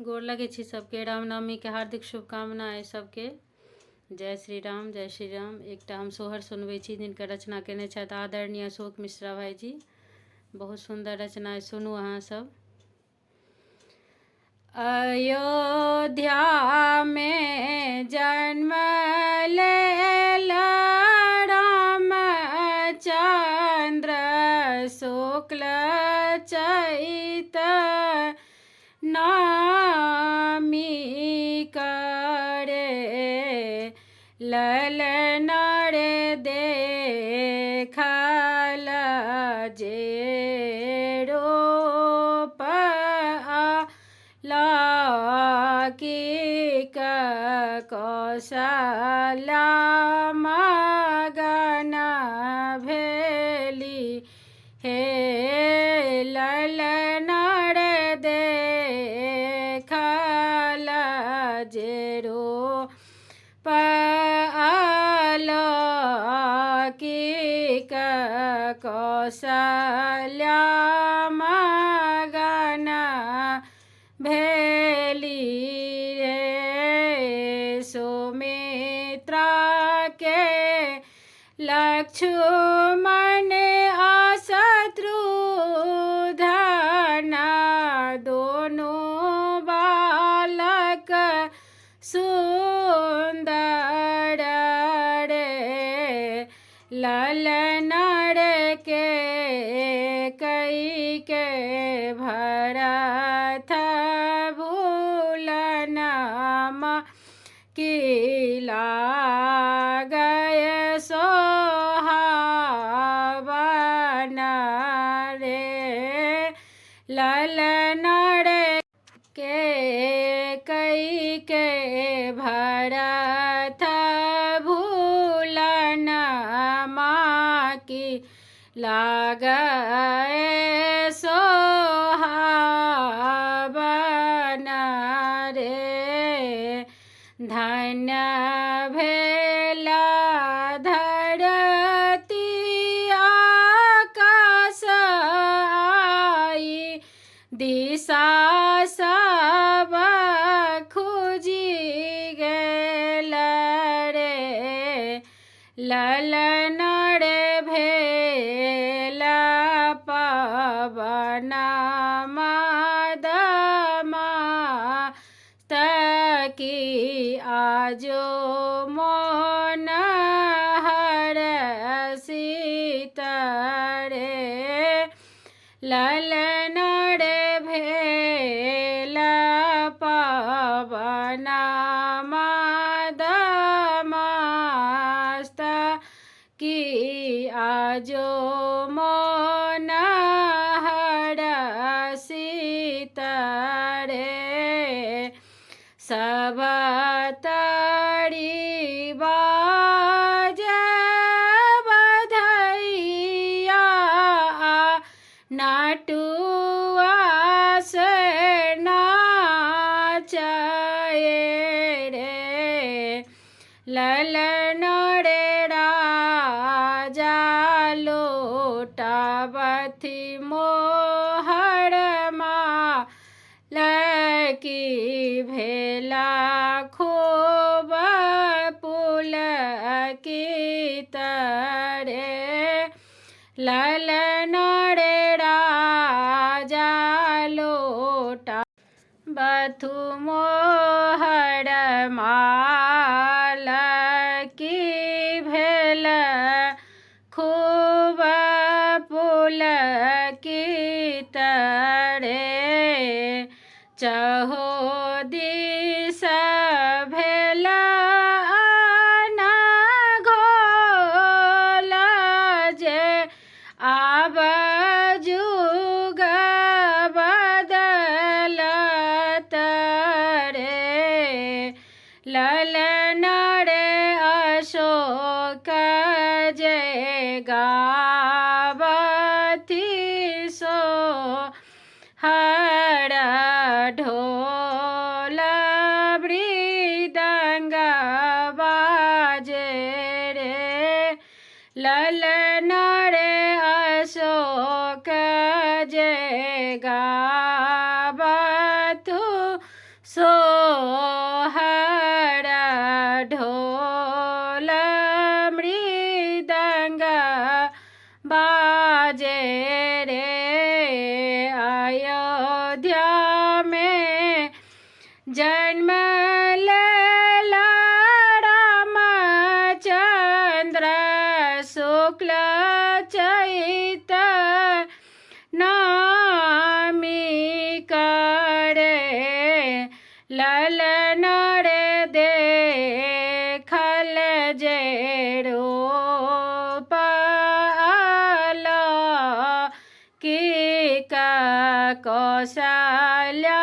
गोर लगे छी सबके। रामनवमी के हार्दिक शुभकामनाएं सबके। जय श्री राम, जय श्री राम। एकटा हम सोहर सुनबै छी जिनकर रचना केने छथि आदरणीय अशोक मिश्रा भाईजी। बहुत सुंदर रचना है, सुनू अहाँ सब। अयोध्या में जन्म लेला रामचंद्र शुक्ल चैत नामी करे ललन रे देखल जे रूप लौकिक कौशल्या मगन भेली हे ललन रे देखल जे रूप अलौकिक कौशल्या मगन भेली रे सुमित्रा के लक्ष्मण अशत्रुघ्न दोनों बालक सुंदर रे ललन रे के कई के भरत भूलन की लागय सोहावन रे ललन रे के कई के भरत भूलन की लागय सोहावन रे धन्य भेला धरती आकाश आई दिशा सब खुजी गेल रे ललन रे भेला पवन मदमस्तकी आजो मोन हरषित रे ललन रे भेला पवन मदमस्तकी आजो मोन हरषित रे सब तरी बाजे बधैया नाटुआ से नाचए रे ललन रे राजा लोटावथी मोहर लकी भेला खूब पुलकित रे ललन रे राजा लोटा बथु मोहर की भेल खूब पुलकित रे चहो दिस भेल घोल जे आब जुग बदलत रे ललन रे अशोक जे गावथी सो हर ढोल मृदंग बाजे रे ललन रे अशोक जे गावथु सोहर ढोल मृदंग बाजे रे अयोध्या में जन्म लेला रामचंद्र शुक्ल चैत नामी करे ललन रे देखल जे रूप आला की का कौशल्या